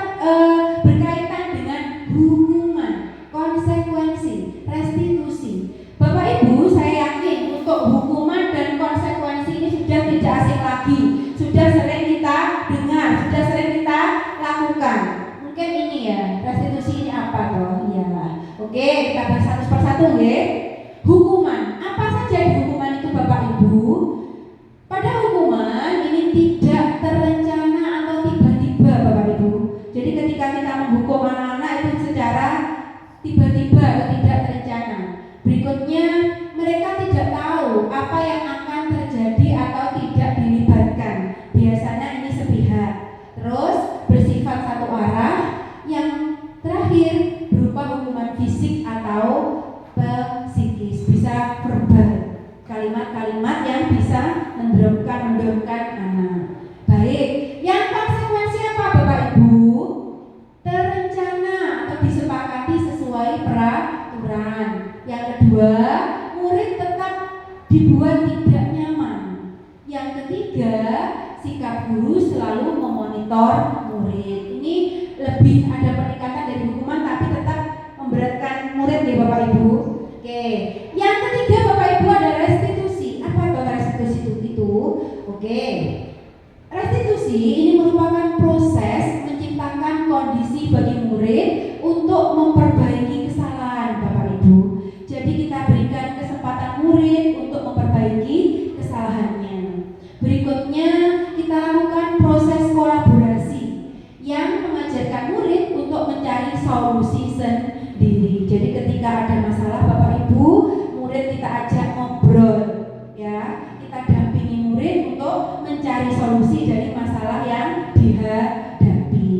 A: berkaitan dengan hukuman, konsekuensi, restitusi. Bapak Ibu, saya yakin untuk hukuman dan konsekuensi ini sudah tidak asing lagi, sudah sering kita dengar, sudah sering kita lakukan. Mungkin ini ya, restitusi ini apa toh? Iya. Oke, kita bahas satu persatu ya. Hukuman, apa saja hukuman itu Bapak Ibu? Pada hukuman ini tidak terencana atau tiba-tiba Bapak Ibu. Jadi ketika kita menghukum anak-anak itu secara tiba-tiba atau tidak terencana. Berikutnya, mereka tidak tahu apa yang akan terjadi atau tidak dilibatkan. Biasanya ini sepihak. Terus bersifat satu arah. Yang terakhir berupa hukuman fisik atau psikis, bisa verbal, kalimat-kalimat yang bisa mendromkan anak. Baik, yang konsekuensi apa Bapak Ibu? Terencana atau disepakati sesuai peraturan. Yang kedua, murid tetap dibuat tidak nyaman. Yang ketiga, sikap guru selalu memonitor murid. Ini lebih ada peningkatan dari hukuman, tapi tetap memberatkan murid ya Bapak Ibu. Oke, yang ketiga Bapak Ibu ada restitusi. Apa itu restitusi itu? Oke, restitusi ini merupakan proses menciptakan kondisi bagi murid untuk memperbaiki kesalahan Bapak Ibu. Jadi kita berikan kesempatan murid untuk memperbaiki kesalahannya. Berikutnya kita lakukan proses kolaborasi yang mengajarkan murid untuk mencari solusi sendiri. Jadi ketika ada masalah Bapak Ibu, murid kita ajak ngobrol ya. Kita dampingi murid untuk mencari solusi dari masalah yang dihadapi.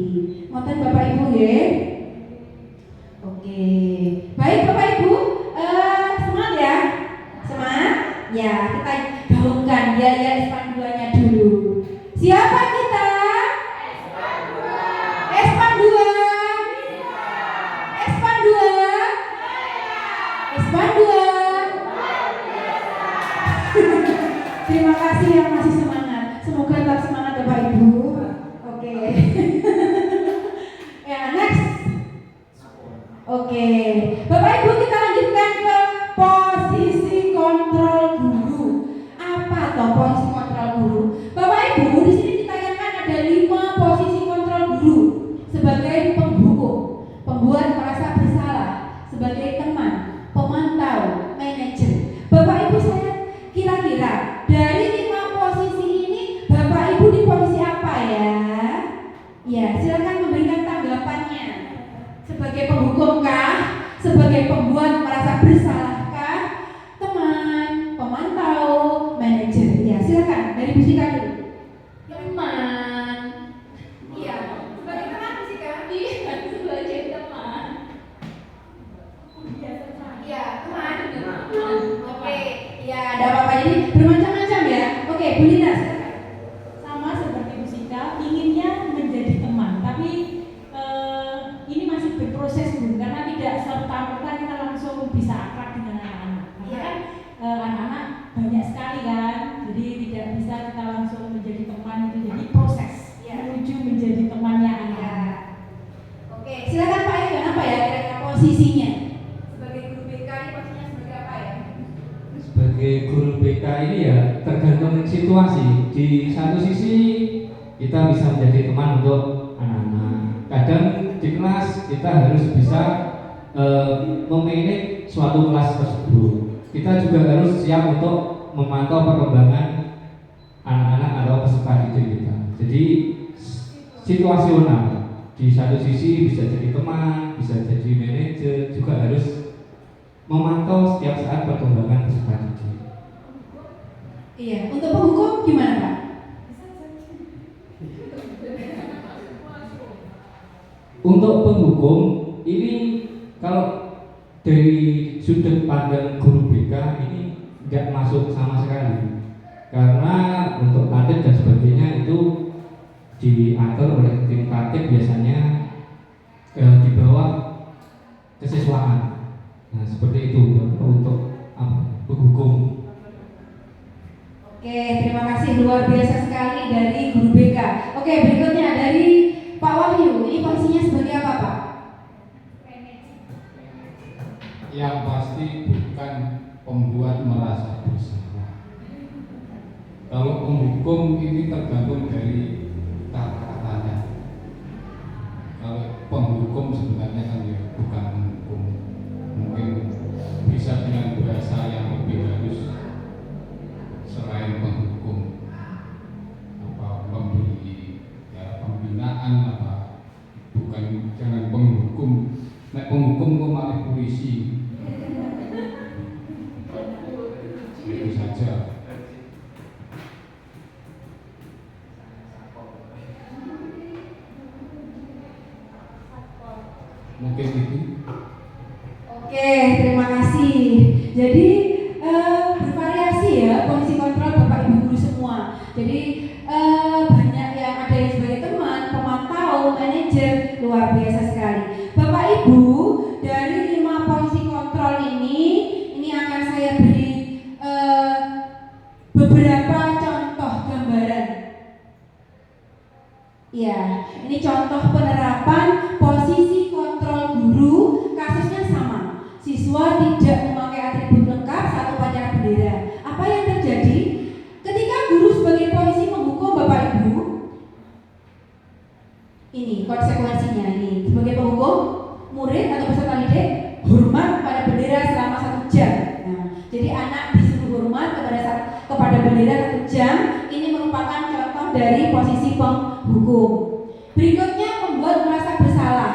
A: Ngoten Bapak Ibu ya. Oke. ya Espan 2-nya dulu. Siapa kita? Espan 2. Espan 2. Espan 2. Terima kasih yang masih semangat. Semoga tetap semangat Bapak Ibu. Oke. Ya, next. Oke. Bapak Ibu, kita lanjutkan ke posisi kontrol guru. Apa toh posisi kontrol guru? Bapak Ibu, di sini ditayangkan ada 5 posisi kontrol guru sebagai penghukum, pembuat merasa bersalah, sebagai teman, pemantau, manajer. Bapak Ibu, saya kira-kira dari 5 posisi ini Bapak Ibu di posisi apa ya? Ya, silakan memberikan tanggapannya. Sebagai penghukum kah? Sebagai pembuat merasa bersalah kah? Teman, pemantau, manajer. Ya, silakan dari Bu Sika dulu.
G: Teman.
A: Iya, sebagai teman Bu Sika.
G: Iya, sebagai teman.
A: Iya, teman. Oke, ya ada apa-apa jadi bermacam-macam ya. Oke, Bu Lina silakan.
D: Sama seperti Bu Sika, inginnya menjadi teman, tapi ini masih berproses Bu, karena tidak serta-merta kita langsung bisa akrab dengan anak-anak. Karena kan anak-anak banyak sekali kan, jadi tidak bisa kita langsung menjadi teman itu, jadi proses menuju menjadi temannya anak-anak.
A: Oke, silakan Pak Iwan, apa ya kira-kira posisinya? Sebagai guru BK ini posisinya sebagai apa ya?
E: Sebagai guru BK ini ya tergantung situasi. Di satu sisi kita bisa menjadi teman untuk anak-anak. Kadang di kelas kita harus bisa memanage suatu kelas tersebut. Kita juga harus siap untuk memantau perkembangan anak-anak atau peserta didik kita. Jadi situasional. Di satu sisi bisa jadi teman, bisa jadi manajer, juga harus memantau setiap saat perkembangan peserta didik.
A: Iya, untuk penghukum gimana Pak?
E: Untuk penghukum ini kalau dari sudut pandang guru BK ini tidak masuk sama sekali, karena untuk tatib dan sebagainya itu diatur oleh tim tatib biasanya di bawah kesiswaan. Nah seperti itu untuk penghukum.
A: Oke, terima kasih luar biasa sekali dari guru BK. Oke, berikutnya dari Pak Wahyu, ini posisinya sebagai apa Pak?
H: Yang pasti bukan pembuat merasa bersalah. Kalau penghukum ini tergantung dari kata-katanya. Kalau penghukum sebenarnya kan ya bukan menghukum, mungkin bisa dengan bahasa yang lebih halus selain penghukum, apa memberi ya pembinaan apa, bukan jangan penghukum. Nek penghukum kok malah polisi. Itu saja. Mungkin itu.
A: Oke, terima kasih. Jadi bervariasi ya posisi kontrol Bapak Ibu guru semua. Jadi banyak yang ada yang sebagai teman, pemantau, manajer, luar biasa sekali. Bapak Ibu, dari 5 posisi kontrol ini akan saya beri beberapa contoh gambaran. Ya, ini contoh penerapan posisi kontrol guru, kasusnya sama. Siswa tidak memakai atribut lengkap saat upacara bendera. Apa yang terjadi? Ketika guru sebagai posisi menghukum Bapak Ibu, ini konsekuensinya ini sebagai penghukum, murid atau peserta didik hormat pada bendera selama 1 jam. Nah, jadi anak disuruh hormat kepada bendera 1 jam. Ini merupakan contoh dari posisi penghukum. Berikutnya membuat merasa bersalah.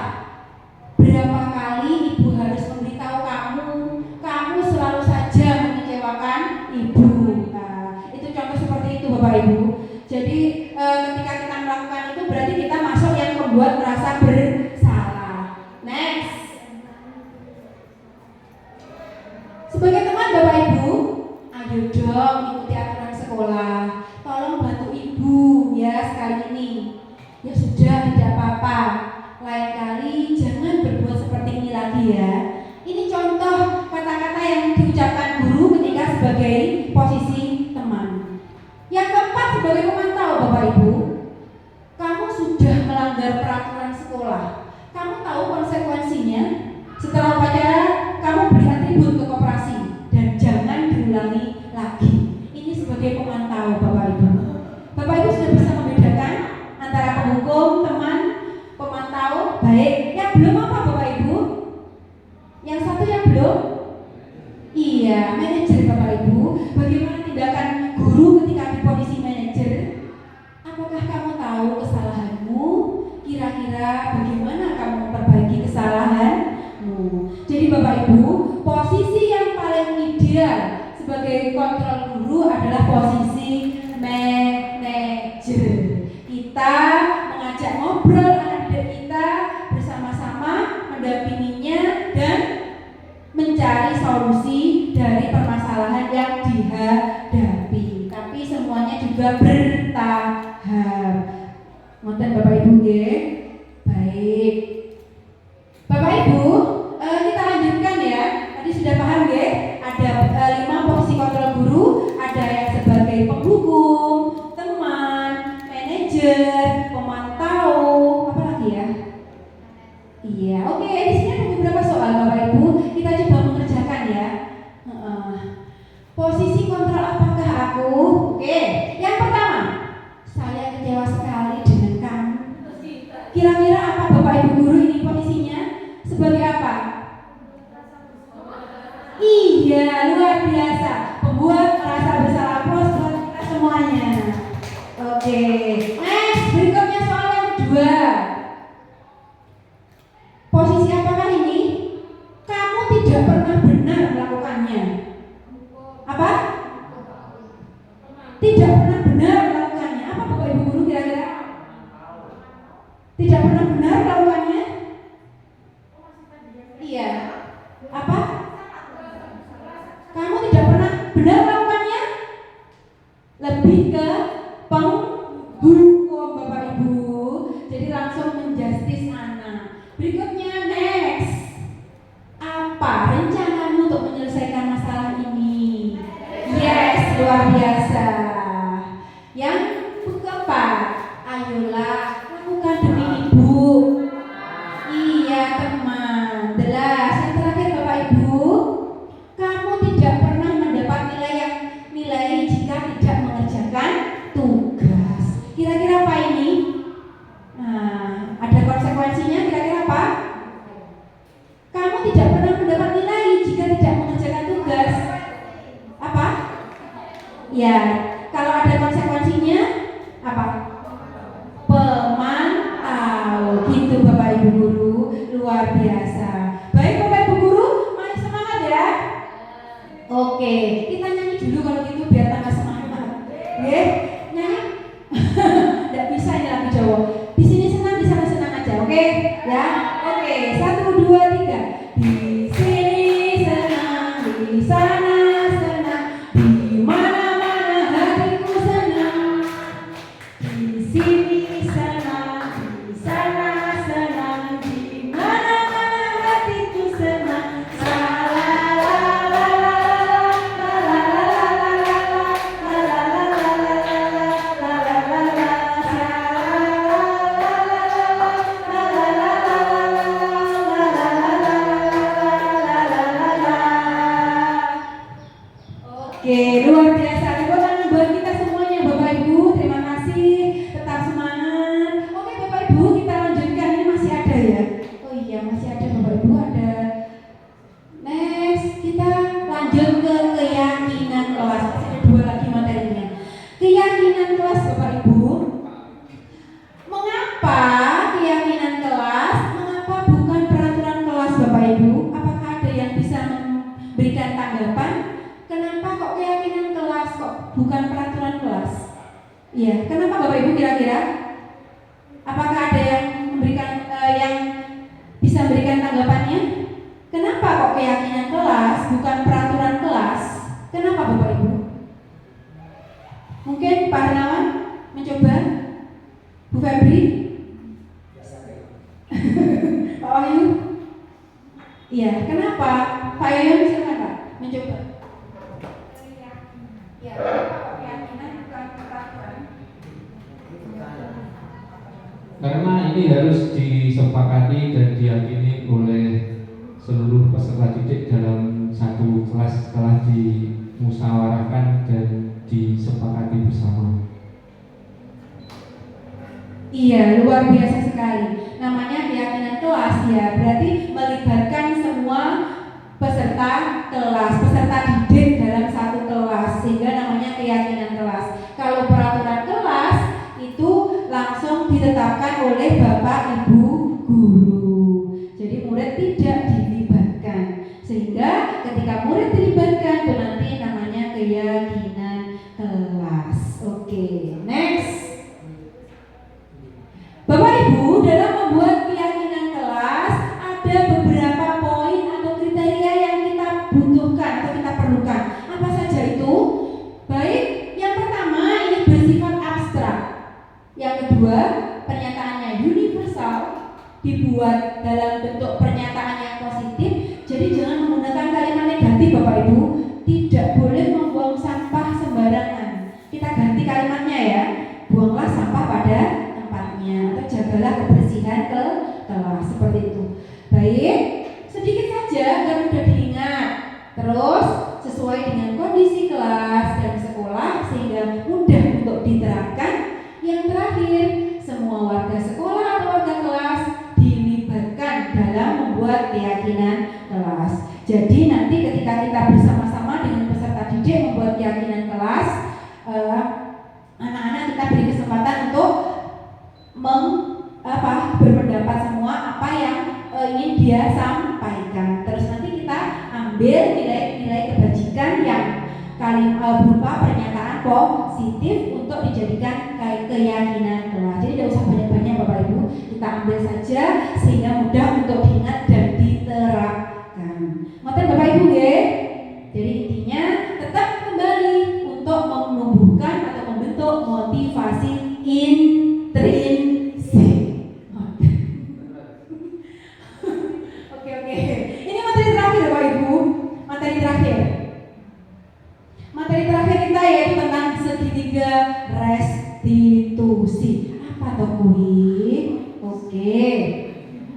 A: Berapa kali ibu harus memberitahu kamu selalu saja mengecewakan ibu. Nah, itu contoh seperti itu Bapak Ibu. Jadi ketika kita melakukan itu berarti kita masuk yang membuat merasa bersalah. Next. Sebagai teman Bapak Ibu, ayo dong ikuti aturan sekolah. sekolah, tolong bantu ibu ya sekali ini. Ya sudah, tidak apa-apa. Lain kali jangan berbuat seperti ini lagi ya. Ini contoh kata-kata yang diucapkan guru ketika sebagai posisi teman. Yang keempat, sebagai pemantau Bapak Ibu, kamu sudah melanggar peraturan sekolah. Kamu tahu konsekuensinya. Setelah upacara, kamu beri atribut ke koperasi dan jangan diulangi lagi. Ini sebagai pemantau Bapak Ibu. Bapak Ibu sudah bisa membedakan antara penghukum, teman, pemantau, baik. Yang belum apa Bapak Ibu? Yang satu yang belum? Iya, manajer Bapak Ibu. Bagaimana tindakan guru ketika di posisi manajer? Apakah kamu tahu kesalahanmu? Kira-kira bagaimana kamu memperbaiki kesalahanmu? Jadi Bapak Ibu, posisi yang paling ideal sebagai kontrol guru adalah posisi manajer. Kita mengajak ngobrol anak didik kita bersama-sama, mendampinginya dan mencari solusi dari permasalahan yang dihadapi. Tapi semuanya juga bertahap. Ngoten Bapak Ibu nggih. Baik. Bapak Ibu, kita lanjutkan ya. Tadi sudah paham nggih? Ada 5 posisi kontrol guru, ada yang sebagai penghukum, teman, manajer, pemantau, apa lagi ya? Iya, oke. Di sini ada beberapa soal Bapak Ibu. Kita coba mengerjakan ya. Posisi kontrol apakah aku? Oke. Yang pertama, saya kecewa sekali dengan kamu. Kira-kira apa Bapak Ibu guru ini posisinya? Sebagai apa? Iya, luar biasa. Pembuat rasa bersalah plus buat kita semuanya. Oke. Next, berikutnya soal yang kedua. Posisi apakah ini? Kamu tidak pernah benar melakukannya. Apa? Tidak pernah benar melakukannya. Apa Bapak Ibu guru kira-kira? Tidak pernah benar melakukannya? Iya. Apa? Kamu tidak pernah benar melakukannya? Lebih ke penghukum Bapak Ibu. Jadi langsung menjustis anak. Berikutnya next. Apa rencanamu untuk menyelesaikan masalah ini? Yes, luar biasa. Yang keempat, ayolah lakukan demi ibu. Iya teman. Jelas. Yang terakhir Bapak Ibu, kamu tidak pernah mendapat nilai jika tidak mengerjakan tugas. Kira-kira apa ini? Nah, ada konsekuensinya. Kira-kira apa? Kamu tidak pernah mendapat nilai jika tidak mengerjakan tugas. Apa? Ya, kalau ada konsekuensinya apa? Pemantau. Gitu Bapak Ibu guru, luar biasa. Baik Bapak Ibu guru, mari semangat ya. Oke, kita nyanyi dulu kalau gitu biar tambah semangat. Oke, nyanyi. Tidak bisa ini lagu Jawa. Di sini senang, di sana senang aja. Oke, ya. Oke, 1, 2, 3. Di sini senang, di sana senang, di mana-mana hatiku senang. Di sini senang, di sana senang, di mana-mana hatiku senang. Oke, luar biasa. Tepuk tangan buat kita semuanya Bapak Ibu. Terima kasih. Tetap semangat. Oke Bapak Ibu, kita lanjutkan. Ini masih ada ya? Oh iya, masih ada Bapak Ibu. Ada. Next, kita lanjut ke keyakinan kelas. Masih ada 2 lagi materinya. Keyakinan kelas Bapak Ibu. Mengapa keyakinan kelas? Mengapa bukan peraturan kelas Bapak Ibu? Apakah ada yang bisa memberikan tanggapan? Kenapa kok keyakinan kelas kok bukan peraturan kelas? Iya, kenapa Bapak Ibu kira-kira? Apakah ada yang memberikan yang bisa memberikan tanggapannya? Kenapa kok keyakinan kelas bukan peraturan kelas? Kenapa Bapak Ibu? Mungkin Mungkin Pak Hernawan mencoba, Bu Febri, Pak Wahyu. Iya, kenapa? Pak Yoyon silakan Pak, mencoba. Ya, kenapa keyakinan bukan ketakutan?
E: Karena ini harus disepakati dan diyakini oleh seluruh peserta didik dalam satu kelas setelah dimusyawarahkan dan disepakati bersama.
A: Iya, luar biasa sekali. Namanya keyakinan kelas ya, berarti melibatkan semua peserta kelas, peserta didik dalam satu kelas, sehingga namanya keyakinan kelas. Kalau peraturan kelas itu langsung ditetapkan oleh Bapak Ibu guru. Jadi murid tidak dilibatkan, sehingga ketika murid dilibatkan itu nanti namanya keyakinan kelas. Oke, next. Bapak Ibu, dalam membuat keyakinan kelas ada beberapa poin atau kriteria yang kita butuhkan atau kita perlukan. Apa saja itu? Baik, yang pertama ini bersifat abstrak. Yang kedua, pernyataannya universal, dibuat dalam bentuk pernyataan yang positif. Jadi jangan menggunakan kalimat negatif Bapak Ibu. Tidak boleh membuang sampah sembarangan. Kita ganti kalimatnya ya. Buanglah sampah pada atau jagalah kebersihan kelas, seperti itu. Baik, sedikit saja agar mudah diingat. Terus sesuai dengan kondisi kelas dan sekolah sehingga mudah untuk diterapkan. Yang terakhir, semua warga sekolah atau warga kelas dilibatkan dalam membuat keyakinan kelas. Jadi nanti ketika kita bersama-sama dengan peserta didik membuat keyakinan kelas, anak-anak kita beri kesempatan untuk berpendapat semua apa yang ingin dia sampaikan. Terus nanti kita ambil nilai-nilai kebajikan yang berupa pernyataan positif untuk dijadikan keyakinan kelas. Jadi tidak usah banyak-banyak Bapak Ibu, kita ambil saja sehingga mudah untuk diingat dan diterapkan. Ngoten Bapak Ibu ya. Jadi intinya tetap kembali untuk menumbuhkan atau membentuk motivasi intrinsik. Oke. Ini materi terakhir Bapak Ibu. Materi terakhir kita yaitu tentang segitiga restitusi. Apa toh kuwi? Oke.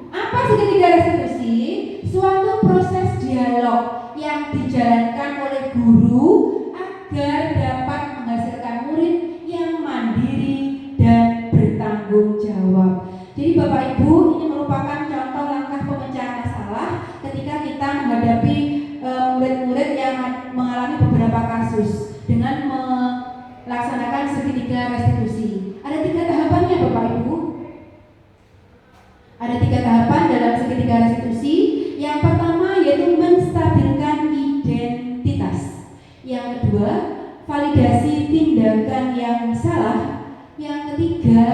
A: Apa segitiga restitusi? Suatu proses dialog yang dijalankan oleh guru agar dapat menghasilkan murid yang mandiri dan bertanggung jawab. Jadi Bapak Ibu, ini merupakan contoh langkah pemecahan masalah ketika kita menghadapi murid-murid yang mengalami beberapa kasus dengan melaksanakan segitiga restitusi. Ada 3 tahapannya Bapak Ibu. Ada 3 tahapan dalam segitiga restitusi. Yang pertama yaitu menstabilkan identitas. Yang kedua, validasi tindakan yang salah. Yang ketiga,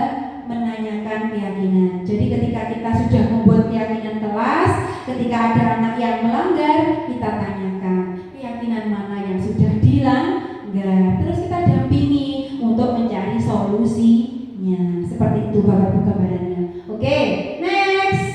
A: menanyakan keyakinan. Jadi ketika kita sudah membuat keyakinan kelas, ketika ada anak yang melanggar, kita tanyakan keyakinan mana yang sudah dilanggar. Terus kita dampingi untuk mencari solusinya. Seperti itu Bapak Ibu gambarannya. Oke, next.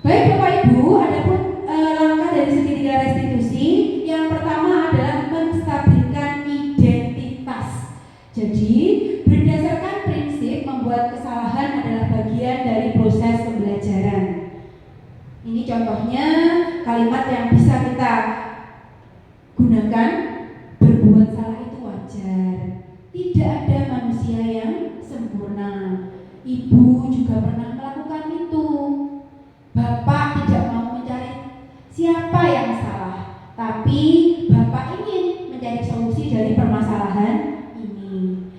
A: Baik Bapak Ibu, adapun langkah dari segitiga restitusi, yang pertama adalah menstabilkan identitas. Jadi berdasarkan prinsip membuat kesalahan adalah bagian dari proses pembelajaran. Ini contohnya kalimat yang bisa kita gunakan, berbuat salah itu wajar. Tidak ada manusia yang sempurna. Ibu juga pernah melakukan itu. Bapak tidak mau mencari siapa yang salah, tapi Bapak ingin mencari solusi dari permasalahan ini.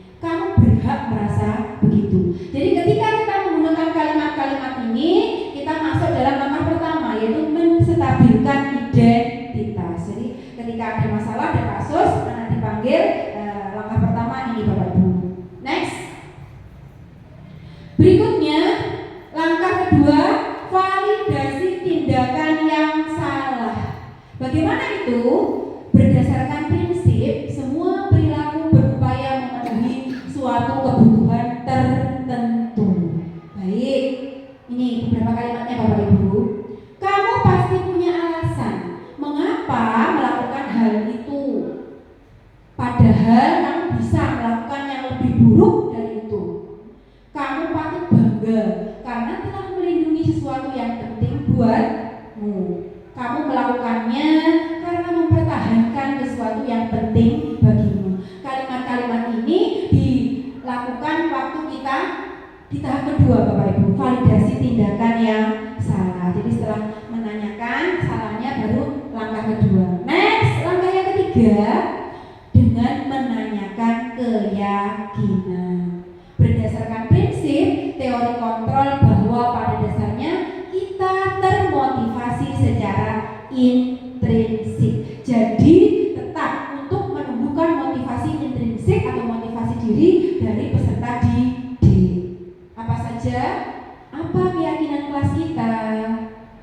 A: lakukan waktu kita di tahap kedua Bapak Ibu, validasi tindakan yang salah. Jadi setelah menanyakan salahnya baru langkah kedua. Next, langkah yang ketiga dengan menanyakan keyakinan. Berdasarkan prinsip teori kontrol bahwa pada dasarnya kita termotivasi secara intrinsik. Jadi tetap untuk menumbuhkan motivasi intrinsik atau motivasi diri dari peserta didik. Apa saja? Apa keyakinan kelas kita?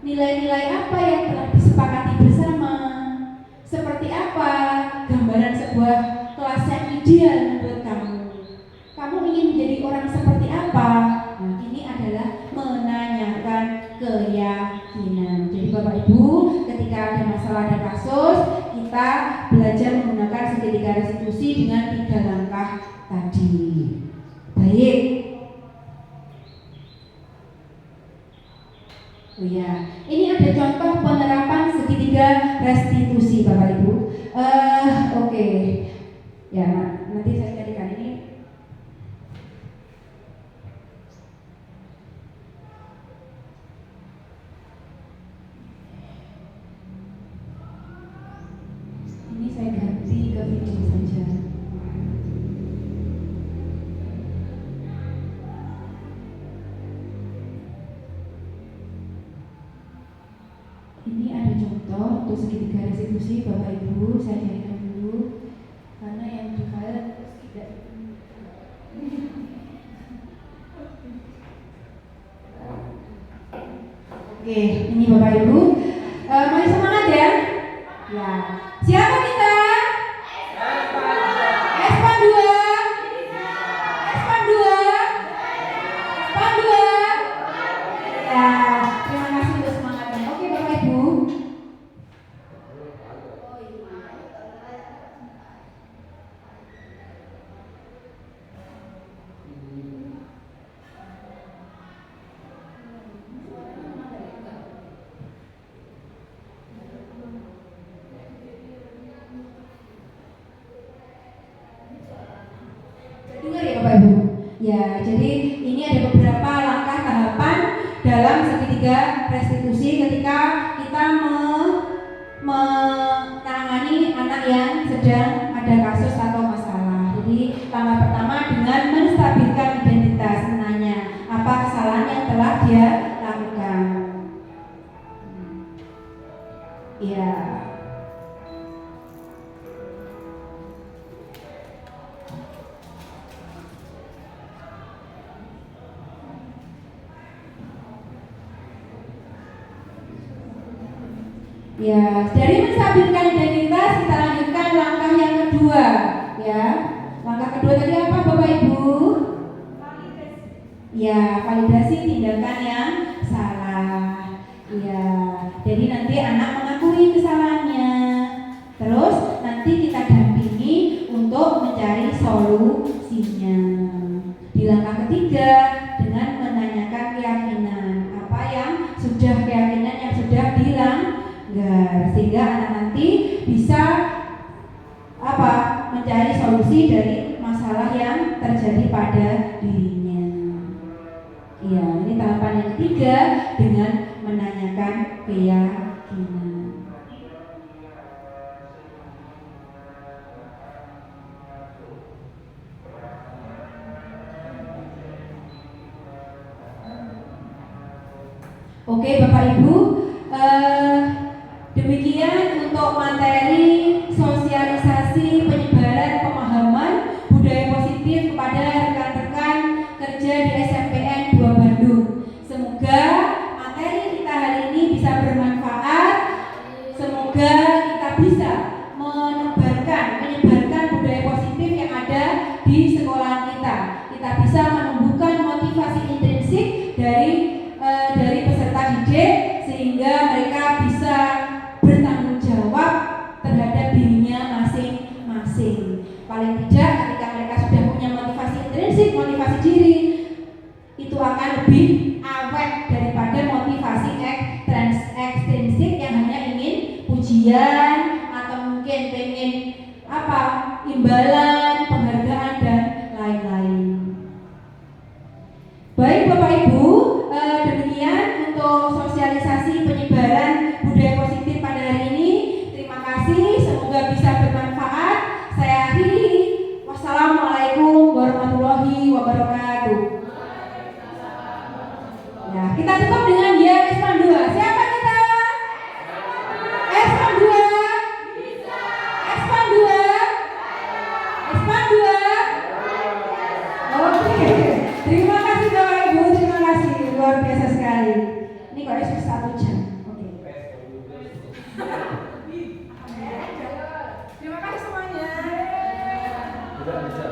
A: Nilai-nilai apa yang telah disepakati bersama? Seperti apa gambaran sebuah kelas yang ideal menurut kamu? Kamu ingin menjadi orang seperti apa? Nah, ini adalah menanyakan keyakinan. Jadi Bapak Ibu, ketika ada masalah, ada kasus, kita belajar menggunakan segitiga restitusi dengan 3 langkah tadi. Baik. Oh ya, ini ada contoh penerapan segitiga restitusi Bapak Ibu. Oke. Ya, nanti saya carikan ini. Ini saya ganti ke video saja. Ini ada contoh untuk segitiga restitusi Bapak Ibu, saya carikan dulu karena yang di file tidak. Oke, ini Bapak Ibu, mari semangat ya. Ya, siapa kita? Espan 2. Espan 2. Espan 2. Ya, terima kasih untuk semangatnya. Oke Bapak Ibu. Dengar ya Bapak Ibu. Ya, jadi ini ada beberapa langkah tahapan dalam segitiga restitusi ketika kita menangani anak yang sedang ada kasus atau masalah. Jadi langkah pertama dengan menstabilkan identitas, menanya apa kesalahan yang telah dia lakukan. Ya. Ya, dari menstabilkan identitas kita lanjutkan langkah yang kedua, ya. Langkah kedua tadi apa Bapak Ibu? Ya, validasi tindakan yang salah. Ya, jadi nanti anak mengakui kesalahannya. Terus nanti kita dampingi untuk mencari solusinya. Di langkah ketiga dengan menanyakan keyakinan, apa yang sudah keyakinan yang sudah sehingga anak nanti bisa mencari solusi dari masalah yang terjadi pada dirinya. Ya, ini tahapan yang ketiga dengan menanyakan keyakinan. Oke Bapak Ibu, demikian untuk materi sosialisasi penyebaran pemahaman budaya positif kepada rekan-rekan kerja di SMPN 2 Bandung. Semoga materi kita hari ini bisa bermanfaat. Semoga kita bisa menyebarkan budaya positif yang ada di sekolah kita. Kita bisa menumbuhkan motivasi intrinsik dari peserta didik sehingga mereka bisa bertanggung jawab terhadap dirinya masing-masing. Paling tidak ketika mereka sudah punya motivasi intrinsik, motivasi diri, itu akan lebih awet daripada motivasi ekstrinsik yang hanya ingin pujian atau mungkin pengen imbalan, penghargaan dan lain-lain. baik. Ini kok sudah 1 jam. Oke.
I: Terima kasih semuanya.
J: Tidak bisa,